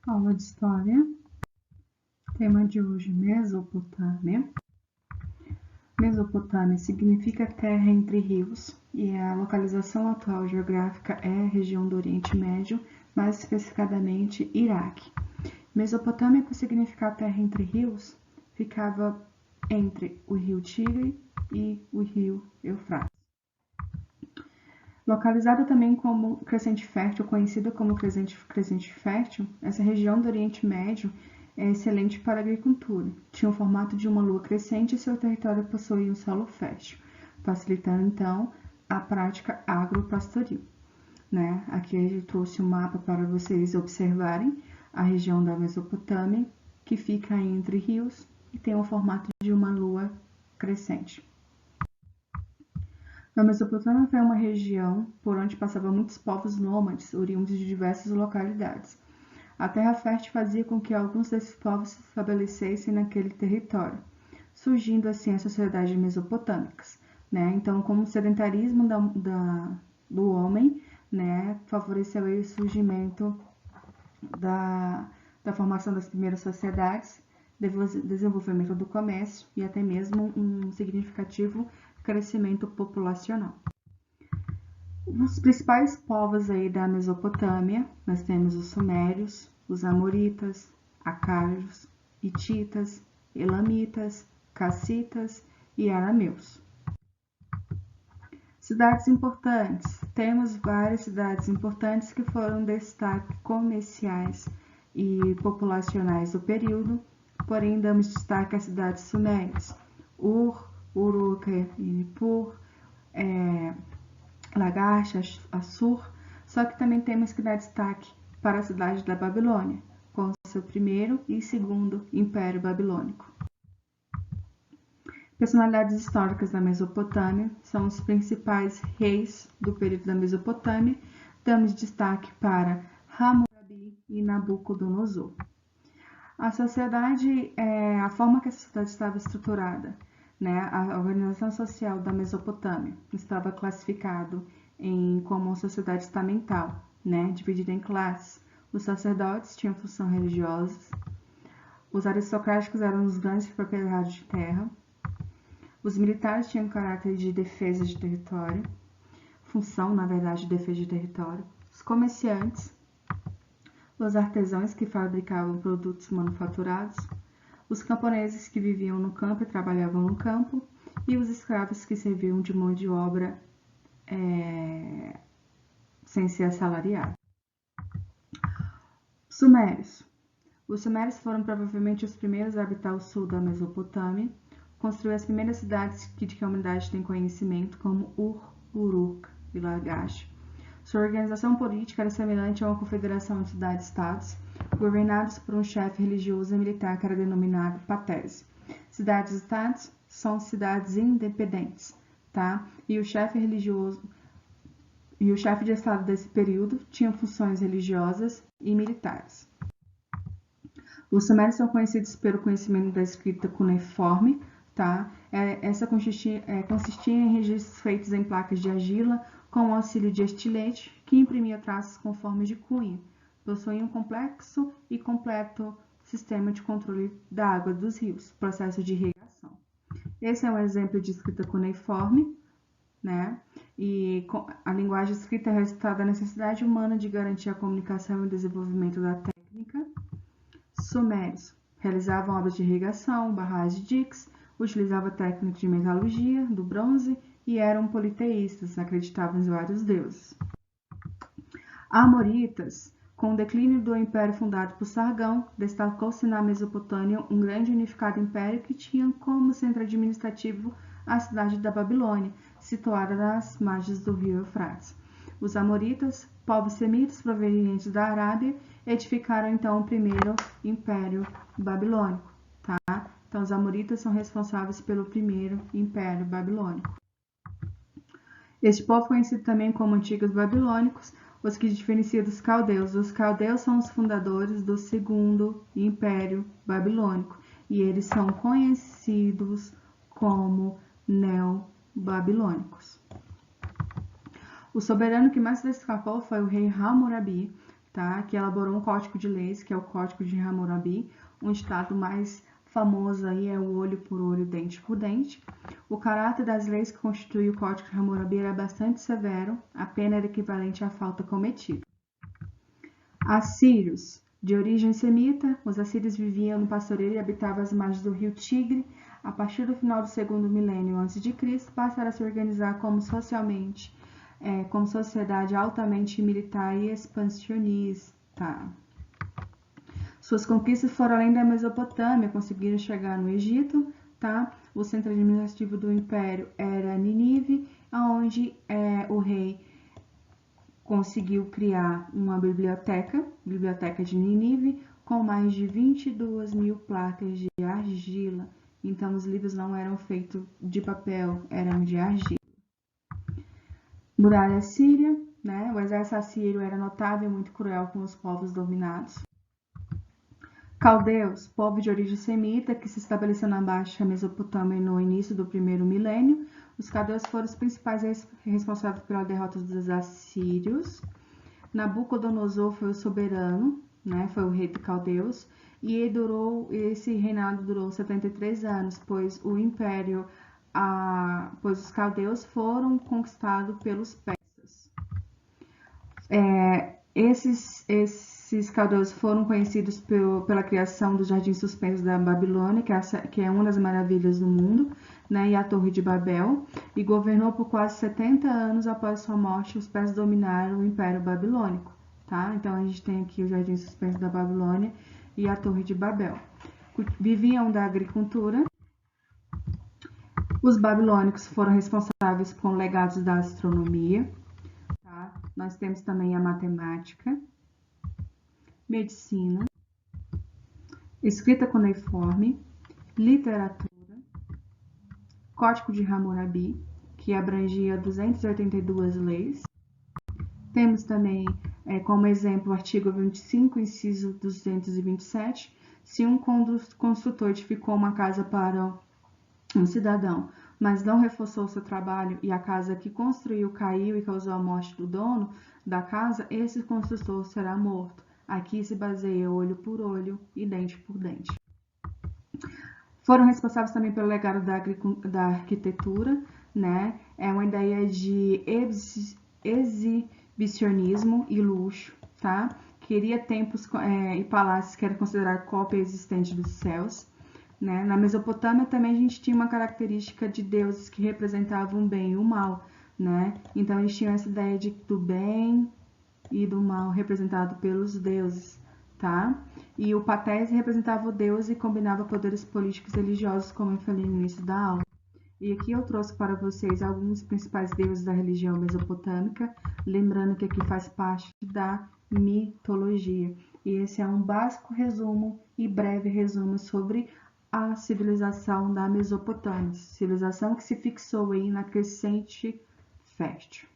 Aula de História. Tema de hoje: Mesopotâmia. Mesopotâmia significa terra entre rios e a localização atual geográfica é a região do Oriente Médio, mais especificadamente Iraque. Mesopotâmia, por significar terra entre rios, ficava entre o rio Tigre e o rio Eufrates. Localizada também como Crescente Fértil, conhecida como Crescente Fértil, essa região do Oriente Médio é excelente para a agricultura. Tinha o formato de uma lua crescente e seu território possuía um solo fértil, facilitando então a prática agropastoril. Aqui a gente trouxe um mapa para vocês observarem a região da Mesopotâmia, que fica entre rios e tem o formato de uma lua crescente. A Mesopotâmia foi uma região por onde passavam muitos povos nômades, oriundos de diversas localidades. A terra fértil fazia com que alguns desses povos se estabelecessem naquele território, surgindo assim as sociedades mesopotâmicas. Então, como o sedentarismo do homem, favoreceu aí o surgimento da formação das primeiras sociedades, desenvolvimento do comércio e até mesmo um significativo crescimento populacional. Os principais povos aí da Mesopotâmia, nós temos os sumérios, os amoritas, acádios, hititas, elamitas, cassitas e arameus. Cidades importantes. Temos várias cidades importantes que foram destaque comerciais e populacionais do período, porém damos destaque às cidades sumérias: Ur, Uruk e Nippur, Lagash, Assur, só que também temos que dar destaque para a cidade da Babilônia, com seu primeiro e segundo Império Babilônico. Personalidades históricas da Mesopotâmia são os principais reis do período da Mesopotâmia. Damos destaque para Hammurabi e Nabucodonosor. A sociedade, a forma que a sociedade estava estruturada, a organização social da Mesopotâmia estava classificado como uma sociedade estamental, dividida em classes. Os sacerdotes tinham função religiosas, os aristocráticos eram os grandes proprietários de terra, os militares tinham caráter de defesa de território, função, na verdade, de defesa de território, os comerciantes, os artesãos que fabricavam produtos manufaturados, os camponeses que viviam no campo e trabalhavam no campo, e os escravos que serviam de mão de obra sem ser assalariado. Sumérios. Os sumérios foram provavelmente os primeiros a habitar o sul da Mesopotâmia, construiu as primeiras cidades que a humanidade tem conhecimento, como Ur, Uruk e Lagash. Sua organização política era semelhante a uma confederação de cidades-estados, governados por um chefe religioso e militar que era denominado Patese. Cidades-estados são cidades independentes, E o chefe religioso e o chefe de estado desse período tinha funções religiosas e militares. Os sumérios são conhecidos pelo conhecimento da escrita cuneiforme, Essa consistia em registros feitos em placas de argila com o auxílio de estilete, que imprimia traços com forma de cunha. Possuía um complexo e completo sistema de controle da água dos rios, processo de irrigação. Esse é um exemplo de escrita cuneiforme, E a linguagem escrita é resultado da necessidade humana de garantir a comunicação e o desenvolvimento da técnica. Sumérios realizavam obras de irrigação, barragens de diques, utilizavam técnicas de metalurgia do bronze e eram politeístas, acreditavam em vários deuses. Amoritas, com o declínio do império fundado por Sargão, destacou-se na Mesopotâmia um grande e unificado império que tinha como centro administrativo a cidade da Babilônia, situada nas margens do rio Eufrates. Os amoritas, povos semitas provenientes da Arábia, edificaram então o primeiro império babilônico, Então, os amoritas são responsáveis pelo primeiro império babilônico. Este povo, conhecido também como antigos babilônicos, os que diferenciam dos caldeus. Os caldeus são os fundadores do segundo império babilônico, e eles são conhecidos como neo-babilônicos. O soberano que mais destacou foi o rei Hammurabi, tá? Que elaborou um código de leis, que é o Código de Hammurabi. Um ditado mais famoso aí é o olho por olho, dente por dente. O caráter das leis que constitui o Código de Hammurabi era bastante severo, a pena era equivalente à falta cometida. Assírios. De origem semita, os assírios viviam no pastoreio e habitavam as margens do rio Tigre. A partir do final do segundo milênio a.C., passaram a se organizar como sociedade altamente militar e expansionista. Suas conquistas foram além da Mesopotâmia, conseguiram chegar no Egito, tá? O centro administrativo do império era Nínive, onde o rei conseguiu criar uma biblioteca de Nínive, com mais de 22 mil placas de argila. Então, os livros não eram feitos de papel, eram de argila. Muralha síria, né? O exército assírio era notável e muito cruel com os povos dominados. Caldeus, povo de origem semita que se estabeleceu na Baixa Mesopotâmia no início do primeiro milênio. Os caldeus foram os principais responsáveis pela derrota dos assírios. Nabucodonosor foi o soberano, né? Foi o rei de caldeus, e esse reinado durou 73 anos, pois os caldeus foram conquistados pelos persas. Esses caldeus foram conhecidos pela criação do Jardim Suspenso da Babilônia, que é uma das maravilhas do mundo, né, e a Torre de Babel, e governou por quase 70 anos após sua morte. Os persas dominaram o Império Babilônico. Tá? Então, a gente tem aqui o Jardim Suspenso da Babilônia e a Torre de Babel. Viviam da agricultura. Os babilônicos foram responsáveis por legados da astronomia. Tá? Nós temos também a matemática, medicina, escrita cuneiforme, literatura, Código de Hammurabi, que abrangia 282 leis. Temos também, como exemplo, o artigo 25, inciso 227. Se um construtor edificou uma casa para um cidadão, mas não reforçou seu trabalho e a casa que construiu caiu e causou a morte do dono da casa, esse construtor será morto. Aqui se baseia olho por olho e dente por dente. Foram responsáveis também pelo legado da arquitetura, né? É uma ideia de exibicionismo e luxo, tá? Queria templos e palácios que eram considerados cópia existente dos céus, né? Na Mesopotâmia também a gente tinha uma característica de deuses que representavam o bem e o mal, né? Então a gente tinha essa ideia do bem e do mal representado pelos deuses, tá? E o Patese representava o deus e combinava poderes políticos e religiosos, como eu falei no início da aula. E aqui eu trouxe para vocês alguns dos principais deuses da religião mesopotâmica, lembrando que aqui faz parte da mitologia. E esse é um básico resumo e breve resumo sobre a civilização da Mesopotâmia, civilização que se fixou aí na crescente fértil.